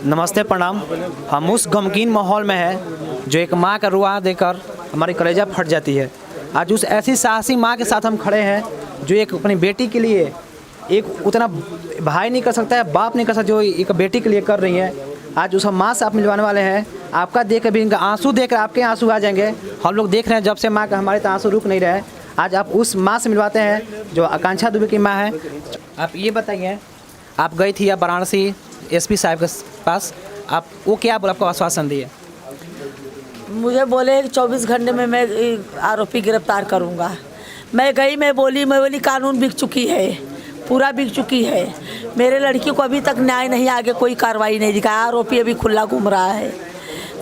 नमस्ते, प्रणाम। हम उस गमगीन माहौल में हैं जो एक माँ का रुआ देकर हमारी कलेजा फट जाती है। आज उस ऐसी साहसी माँ के साथ हम खड़े हैं जो एक अपनी बेटी के लिए एक उतना भाई नहीं कर सकता है, बाप नहीं कर सकता जो एक बेटी के लिए कर रही है। आज उस माँ से आप मिलवाने वाले हैं। आपका देख कर भी इनका आंसू देख कर आपके आंसू आ जाएंगे। हम लोग देख रहे हैं जब से माँ का हमारे तो आंसू रुक नहीं रहे। आज आप उस माँ से मिलवाते हैं जो आकांक्षा दुबे की माँ है। आप ये बताइए, आप गई थी या वाराणसी एसपी साहब के पास, आप वो क्या बोला, आपको आश्वासन दिए? मुझे बोले 24 घंटे में मैं आरोपी गिरफ्तार करूंगा। मैं गई, मैं बोली कानून बिक चुकी है, पूरा बिक चुकी है। मेरे लड़की को अभी तक न्याय नहीं, आगे कोई कार्रवाई नहीं दिखाया। आरोपी अभी खुला घूम रहा है।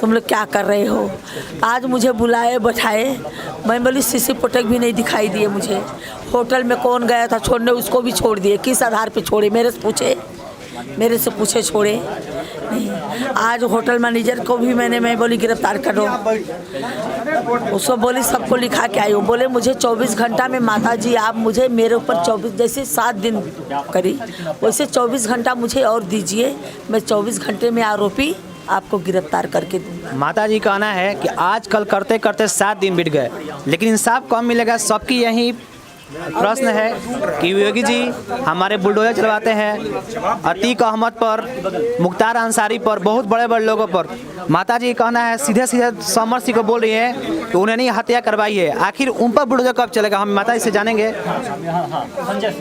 तुम लोग क्या कर रहे हो? आज मुझे बुलाए बैठाए, मैं बोली सीसी फुटेज भी नहीं दिखाई दिए मुझे। होटल में कौन गया था छोड़ने, उसको भी छोड़ दिए। किस आधार पे छोड़े? मेरे से पूछे छोड़े नहीं। आज होटल मैनेजर को भी मैं बोली गिरफ्तार करो। उसको बोली सबको लिखा के आई हो। बोले मुझे 24 घंटा में माता जी आप मुझे मेरे ऊपर 24 जैसे 7 दिन करी वैसे 24 घंटा मुझे और दीजिए। मैं 24 घंटे में आरोपी आपको गिरफ्तार करके दूँगा। माता जी कहना है कि आज कल करते करते 7 दिन बीत गए, लेकिन इंसाफ कम मिलेगा। सबकी यही प्रश्न है कि योगी जी हमारे बुलडोजर चलवाते हैं अतीक अहमद पर, मुख्तार अंसारी पर, बहुत बड़े बड़े लोगों पर। माता जी कहना है सीधे सीधे समर सिंह को बोल रही है कि उन्हें नहीं हत्या करवाई है। आखिर उन पर बुलडोजर कब चलेगा, हम माता जी से जानेंगे।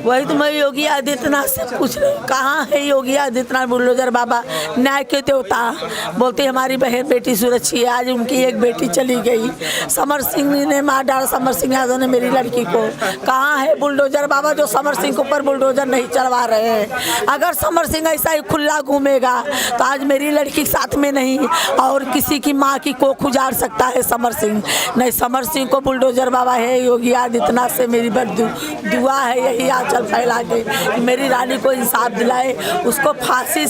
वही तो मैं योगी आदित्यनाथ से पूछ रही, कहाँ है योगी आदित्यनाथ बुलडोजर बाबा, न्याय के देवता? बोलते हमारी बहन बेटी सुरक्षित है। आज उनकी एक बेटी चली गई, समर सिंह ने मार डाला। समर सिंह यादव ने मेरी लड़की को। कहाँ है बुलडोजर बाबा जो समर सिंह के ऊपर बुलडोजर नहीं चलवा रहे हैं? अगर समर सिंह ऐसा ही खुला घूमेगा तो आज मेरी लड़की साथ में नहीं और किसी की माँ की कोख उजाड़ सकता है समर सिंह। नहीं, समर सिंह को बुलडोजर बाबा है। योगी आदित्यनाथ से मेरी दुआ है यही आंचल फैला के मेरी रानी को इंसाफ दिलाए, उसको फांसी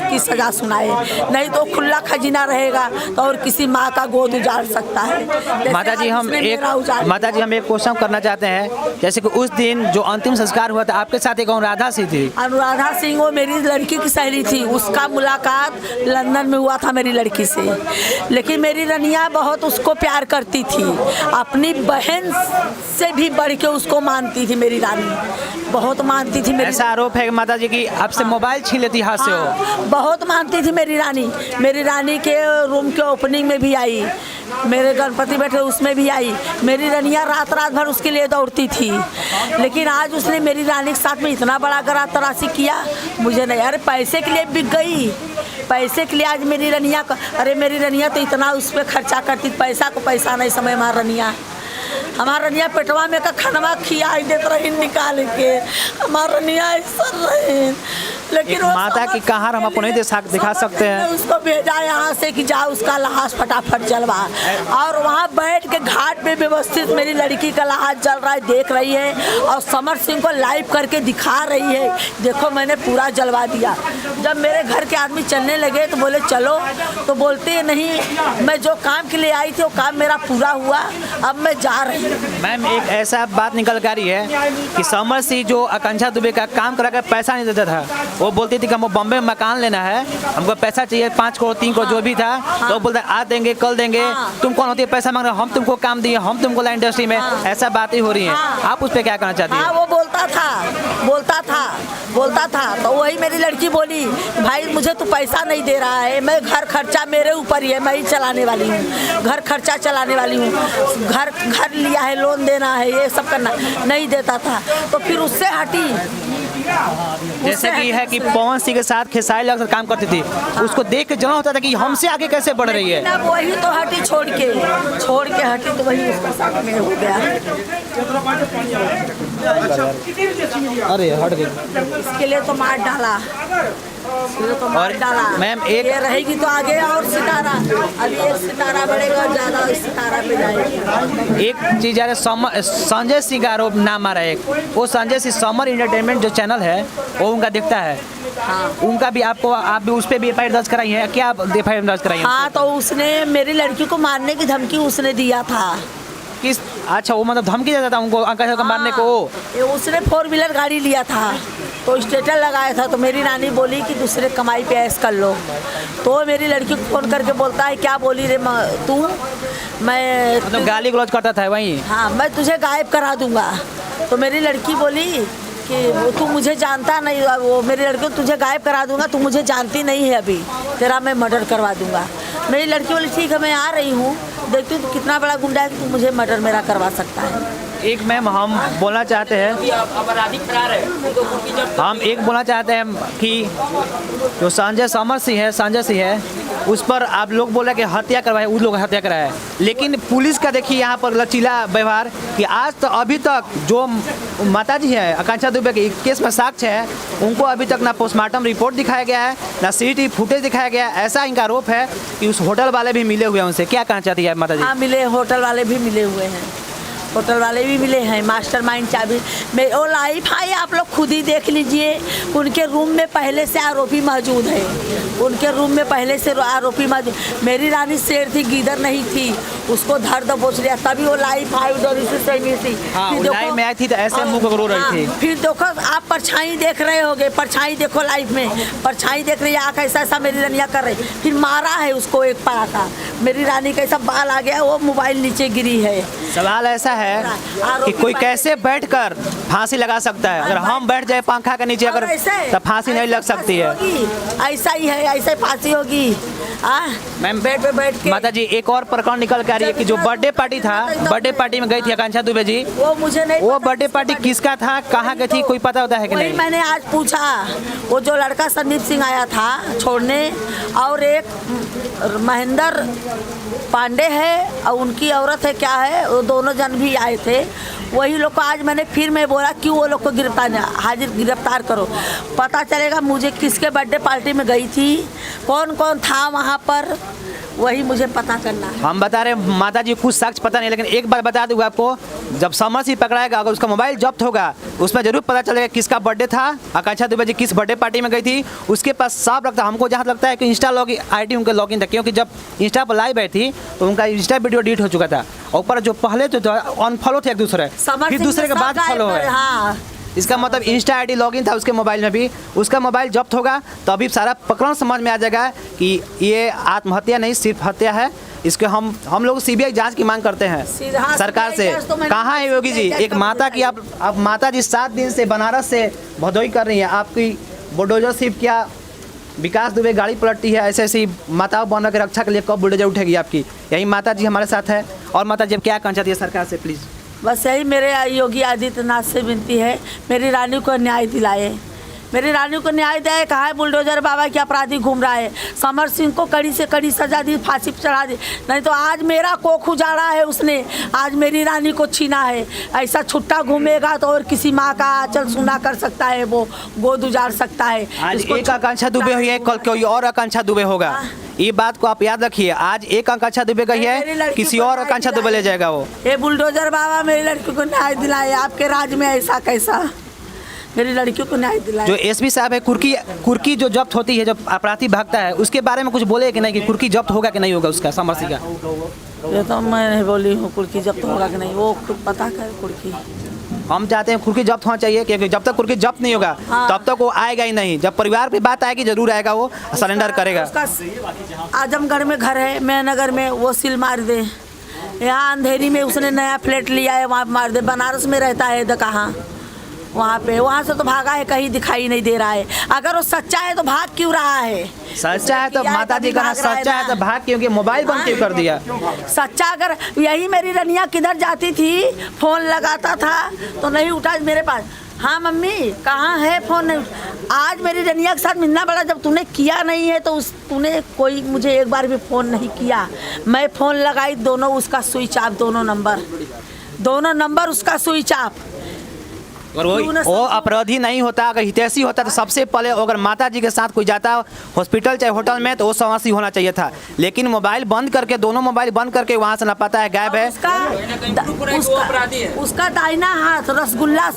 की सजा सुनाए। नहीं तो खुला खजीना रहेगा तो और किसी माँ का गोद उजाड़ सकता है। माता जी हम एक क्वेश्चन करना चाहते हैं। जैसे कि उस दिन जो अंतिम संस्कार हुआ था आपके साथ एक अनुराधा सिंह थी। अनुराधा सिंह वो मेरी लड़की की सहेली थी। उसका मुलाकात लंदन में हुआ था मेरी लड़की से। लेकिन मेरी रनिया बहुत उसको प्यार करती थी, अपनी बहन से भी बढ़ के उसको मानती थी। मेरी रानी बहुत मानती थी। मेरी ऐसा आरोप है माता जी की आपसे मोबाइल छीन लेती हाथ से हो। बहुत मानती थी मेरी रानी। मेरी रानी के रूम के ओपनिंग में भी आई, मेरे गणपति बैठे उसमें भी आई। मेरी रनिया रात भर उसके लिए दौड़ती थी। लेकिन आज उसने मेरी रानी के साथ में इतना बड़ा गरा तराशी किया, मुझे नहीं। अरे पैसे के लिए बिक गई, पैसे के लिए आज मेरी रनिया का। अरे मेरी रनिया तो इतना उस पर खर्चा करती, पैसा को पैसा नहीं समय। हमारा रनिया पेटवा में का खानवा खिया देते रही निकाल के। हमारा रनिया ऐसा रहे। लेकिन माता की कहार हम आपको नहीं दिखा सकते हैं। उसको भेजा यहाँ से कि जा उसका लाश फटाफट जलवा। और वहाँ बैठ के घाट पे व्यवस्थित मेरी लड़की का लाश जल रहा है, देख रही है और समर सिंह को लाइव करके दिखा रही है, देखो मैंने पूरा जलवा दिया। जब मेरे घर के आदमी चलने लगे तो बोले चलो, तो बोलते नहीं मैं जो काम के लिए आई थी वो काम मेरा पूरा हुआ, अब मैं जा रही हूँ। मैम एक ऐसा बात निकल कर रही है कि समर सिंह जो आकांक्षा दुबे का काम करा कर पैसा नहीं देता था, वो बोलती थी कि हमको बॉम्बे में मकान लेना है, हमको पैसा चाहिए 5 करोड़ 3 करोड़ जो भी था। तो बोलते आज देंगे कल देंगे। तुम कौन होती है पैसा मांग रहे हो? हम तुमको काम दिए, हम तुमको ला इंडस्ट्री में। ऐसा बातें हो रही हैं, आप उस पर क्या कहना चाहती हैं? वो बोलता था तो वही मेरी लड़की बोली भाई मुझे तो पैसा नहीं दे रहा है, मैं घर खर्चा मेरे ऊपर ही है, मैं ही चलाने वाली हूँ, घर खर्चा चलाने वाली हूँ, घर लिया है, लोन देना है, ये सब करना। नहीं देता था तो फिर उससे हटी। जैसे कि है कि पवन सिंह के साथ खेसारी लाल काम करती थी, उसको देख के जना होता था कि हमसे आगे कैसे बढ़ रही है। वही तो हटी, छोड़ के हटी तो वही उसके साथ में हो गया। अरे हट गई। इसके लिए तो मार डाला। और मैम एक रहेगी तो आगे और सितारा, अभी एक सितारा बढ़ेगा, ज्यादा सितारा पे जाएगी। एक चीज यार, संजय सिंह का आरोप नाम आ रहा है। वो संजय सिंह समर एंटरटेनमेंट जो चैनल है वो उनका दिखता है। हाँ। उनका भी आप भी उस पर भी एफआईआर दर्ज कराई है क्या? एफआईआर दर्ज कराई है? हाँ, तो उसने मेरी लड़की को मारने की धमकी उसने दिया था। किस? अच्छा, वो मतलब धमकी देता था उनको आकांक्षा को मारने को? उसने 4 व्हीलर गाड़ी लिया था। तो स्टेटस लगाया था, तो मेरी रानी बोली कि दूसरे कमाई पे ऐश कर लो। तो मेरी लड़की को फ़ोन करके बोलता है, क्या बोली रे तू, मैं मतलब गाली गलौज करता था वहीं। हाँ, मैं तुझे गायब करा दूंगा। तो मेरी लड़की बोली कि तू मुझे जानता नहीं, वो मेरी लड़की को तुझे गायब करा दूंगा, तू मुझे जानती नहीं है, अभी तेरा मैं मर्डर करवा दूंगा। मेरी लड़की बोली ठीक है, मैं आ रही हूँ, देखती हूँ तू कितना बड़ा गुंडा है कि तू मुझे मर्डर मेरा करवा सकता है। एक मैम हम बोलना चाहते हैं, हम एक बोलना चाहते हैं कि जो संजय सिंह है उस पर आप लोग बोले कि हत्या करवाए, उस लोग हत्या कराया है, लेकिन पुलिस का देखिए यहाँ पर लचीला व्यवहार कि आज तो अभी तक जो माताजी है आकांक्षा दुबे के केस में साक्ष्य है, उनको अभी तक ना पोस्टमार्टम रिपोर्ट दिखाया गया है, ना CCTV फुटेज दिखाया गया है। ऐसा इनका आरोप है कि उस होटल वाले भी मिले हुए हैं उनसे। क्या कहना चाहती है माताजी? हाँ, मिले, होटल वाले भी मिले हुए हैं, होटल वाले भी मिले हैं, मास्टरमाइंड चाबी में वो लाइव है, आप लोग खुद ही देख लीजिए। उनके रूम में पहले से आरोपी मौजूद है, उनके रूम में पहले से आरोपी मौजूद। मेरी रानी शेर थी, गीदड़ नहीं थी, उसको धर दबोच लिया, तभी वो लाइव आई डोरी से सही थी। हाँ, लाइव में आई थी तो ऐसे मुंह को रो रही थी। फिर देखो आप परछाई देख रहे होगे, परछाई देखो लाइव में, परछाई देख रही है, आँख ऐसा ऐसा मेरी रानिया कर रही, फिर मारा है उसको एक पड़ाका, मेरी रानी का ऐसा बाल आ गया, वो मोबाइल नीचे गिरी है। सवाल ऐसा है कि कोई कैसे बैठकर फांसी लगा सकता है? अगर हम बैठ जाए पंखा के नीचे अगर, तो फांसी नहीं लग सकती है। ऐसा ही है, ऐसे फांसी होगी। मैम बेड पे बैठ के माता जी एक और प्रकरण निकल के आ रही है कि जो बर्थडे पार्टी था, बर्थडे पार्टी में गई थी आकांक्षा दुबे जी, वो मुझे नहीं, वो बर्थडे पार्टी किसका था, कहाँ गई थी, कोई पता होता है कि नहीं? मैंने आज पूछा, वो जो लड़का संदीप सिंह आया था छोड़ने, और एक महेंद्र पांडे है और उनकी औरत है क्या है, वो दोनों जन भी आए थे। वही लोग को आज मैंने फिर मैं बोला क्यों वो लोग को गिरफ्तार करो, पता चलेगा मुझे किसके बर्थडे पार्टी में गई थी, कौन कौन था वहाँ पर, वही मुझे पता करना है। हम बता रहे हैं माता जी कुछ साक्ष्य पता नहीं, लेकिन एक बार बता दूंगा आपको, जब समर सिंह पकड़ाएगा अगर उसका मोबाइल जब्त होगा उसमें जरूर पता चलेगा किसका बर्थडे था, आकांक्षा दुबे जी किस बर्थडे पार्टी में गई थी। उसके पास साफ लगता है, हमको जहाँ लगता है कि इंस्टा ID उनके लॉगिन था, क्योंकि जब इंस्टा पर लाइव आई थी तो उनका इंस्टा वीडियो डिलीट हो चुका था, और ऊपर जो पहले तो अनफॉलो थे एक दूसरे, फिर दूसरे के बाद फॉलो है। हाँ, इसका मतलब इंस्टा ID लॉगिन था उसके मोबाइल में भी, उसका मोबाइल जब्त होगा तो अभी सारा प्रकरण समझ में आ जाएगा कि ये आत्महत्या नहीं सिर्फ हत्या है। इसके हम लोग CBI जांच की मांग करते हैं सरकार से। कहाँ है योगी जी? एक माता की आप माता जी 7 दिन से बनारस से भदोई कर रही हैं, आपकी बुलडोजर सिर्फ क्या विकास दुबे गाड़ी पलटती है, ऐसे ऐसी माताओं बहनों की रक्षा के लिए कब बुलडोजर उठेगी आपकी? यही माता जी हमारे साथ है। और माता जी क्या कहना चाहती है सरकार से प्लीज़? बस यही मेरे योगी आदित्यनाथ से विनती है, मेरी रानी को न्याय दिलाए, मेरी रानी को न्याय दिलाए। कहाँ है बुलडोजर बाबा की अपराधी घूम रहा है, समर सिंह को कड़ी से कड़ी सजा दी, फांसी पर चढ़ा दी, नहीं तो आज मेरा कोख उजाड़ा है उसने, आज मेरी रानी को छीना है। ऐसा छुट्टा घूमेगा तो और किसी माँ का आंचल सूना कर सकता है, वो गोद उजाड़ सकता है। आज एक आकांक्षा दुबे हुई है, कल कोई और आकांक्षा दुबे होगा, ये बात को आप याद रखिए। आज एक आकांक्षा दुबे गई है, किसी और आकांक्षा दुबे ले जाएगा वो। ये बुलडोजर बाबा मेरी लड़की को न्याय दिलाए, आपके राज में ऐसा कैसा, मेरी लड़की को न्याय दिलाए। जो SP साहब है, कुर्की जो जब्त होती है, जब अपराधी भागता है, उसके बारे में कुछ बोले कि नहीं कि कुर्की जब्त होगा कि नहीं होगा उसका, समर सिंह का? ये तो मैं नहीं बोली हूँ कुर्की जब्त होगा कि नहीं, वो खुद पता करे कुर्की। हम चाहते हैं कुर्की जब्त होना चाहिए, क्योंकि जब तक कुर्की जब्त नहीं होगा तब तक वो आएगा ही नहीं। जब परिवार की बात आएगी जरूर आएगा, वो सरेंडर करेगा। आजमगढ़ में घर है, मैं नगर में, वो सील मार दे। यहाँ अंधेरी में उसने नया फ्लैट लिया है, वहाँ मार दे। बनारस में रहता है तो कहाँ, वहाँ पे, वहाँ से तो भागा है, कहीं दिखाई नहीं दे रहा है। अगर वो सच्चा है तो भाग क्यों रहा है? सच्चा है तो माता जी का सच्चा है तो भाग, क्योंकि मोबाइल बंद क्यों कर दिया? सच्चा अगर यही मेरी रनिया किधर जाती थी, फोन लगाता था तो नहीं उठा मेरे पास, हाँ मम्मी कहाँ है, फोन नहीं। आज मेरी रनिया के साथ मिलना पड़ा, जब तूने किया नहीं है तो तूने कोई मुझे एक बार भी फ़ोन नहीं किया। मैं फ़ोन लगाई, दोनों उसका स्विच ऑफ, दोनों नंबर उसका स्विच ऑफ। अगर वो अपराधी नहीं होता, अगर हितैषी होता तो सबसे पहले अगर माता जी के साथ कोई जाता हॉस्पिटल चाहे होटल में तो वो समस्या होना चाहिए था, लेकिन मोबाइल बंद करके, दोनों मोबाइल बंद करके वहाँ से लापता है, गायब है। उसका दाहिना हाथ रसगुल्ला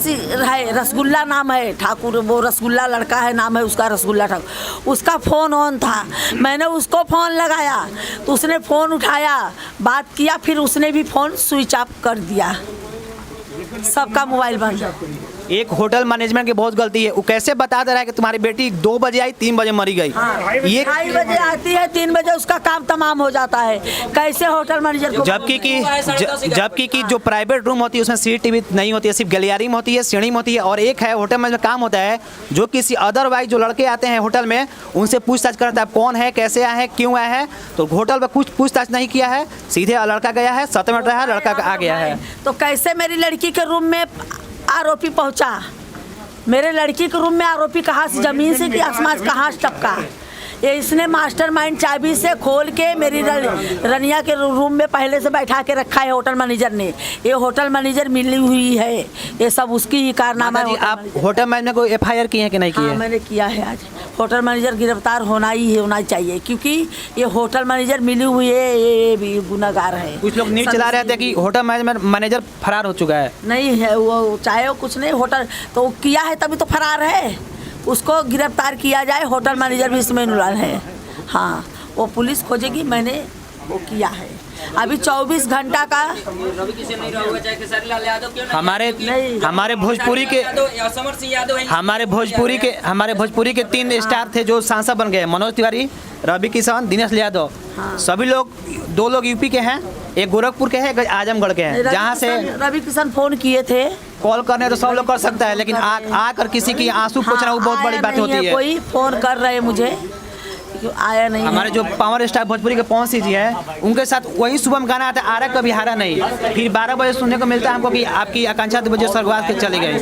है, रसगुल्ला नाम है ठाकुर, वो रसगुल्ला लड़का है, नाम है उसका रसगुल्ला ठाकुर। उसका फ़ोन ऑन था, मैंने उसको फ़ोन लगाया तो उसने फ़ोन उठाया, बात किया, फिर उसने भी फ़ोन स्विच ऑफ कर दिया, सबका मोबाइल बंद। एक होटल मैनेजमेंट की बहुत गलती है। वो कैसे बता दे रहा है कि तुम्हारी बेटी 2 बजे आई 3 बजे मरी गई। ये 2:30 बजे आती है, 3 बजे उसका काम तमाम हो जाता है। कैसे होटल मैनेजर को जबकि कि जो प्राइवेट रूम होती है उसमें CCTV नहीं होती है, सिर्फ गलियारी में होती है, सीढ़ी में होती है। और एक है होटल में काम होता है जो किसी अदरवाइज जो लड़के आते हैं होटल में उनसे पूछताछ करता है कौन है, कैसे आया है, क्यों आया है। तो होटल में कुछ पूछताछ नहीं किया है, सीधे लड़का गया है, 7 मिनट रहा है, लड़का आ गया है। तो कैसे मेरी लड़की के रूम में आरोपी पहुंचा? मेरे लड़की के रूम में आरोपी कहाँ से, जमीन से कि आसमान कहाँ से टपका? ये इसने मास्टरमाइंड चाबी से खोल के मेरी रनिया के रूम में पहले से बैठा के रखा है होटल मैनेजर ने। ये होटल मैनेजर मिली हुई है, ये सब उसकी ही कारनामा है। आप होटल मैनेजर को FIR किए हैं कि नहीं किए? हाँ, मैंने किया है। आज होटल मैनेजर गिरफ्तार होना चाहिए क्योंकि ये होटल मैनेजर मिली हुई है, ये भी गुनाहगार है। कुछ लोग न्यूज़ चला रहे थे कि होटल मैनेजर फरार हो चुका है। नहीं है वो, चाहे वो कुछ नहीं, होटल तो किया है तभी तो फरार है। उसको गिरफ्तार किया जाए, होटल मैनेजर भी इसमें इन्वॉल्व है। हाँ, वो पुलिस खोजेगी, मैंने वो किया है। अभी 24 घंटा का हमारे भोजपुरी के 3 स्टार थे जो सांसद बन गए, मनोज तिवारी, रवि किशन, दिनेश यादव। हाँ। सभी लोग, 2 लोग यूपी के हैं, एक गोरखपुर के हैं, एक आजमगढ़ के हैं। जहाँ से रवि किशन फोन किए थे, कॉल करने तो सब लोग कर सकता है, लेकिन आकर किसी की आंसू पोंछना वो बहुत बड़ी बात होती है। कोई फोन कर रहे मुझे, आया नहीं। हमारे जो पावर स्टार भोजपुरी के पवन सिंह जी है, उनके साथ वही शुभम गाना आता है, आरा कभी हारा नहीं। फिर 12 बजे सुनने को मिलता है हमको कि आपकी आकांक्षा 2 बजे स्वर्गवास के चले गए।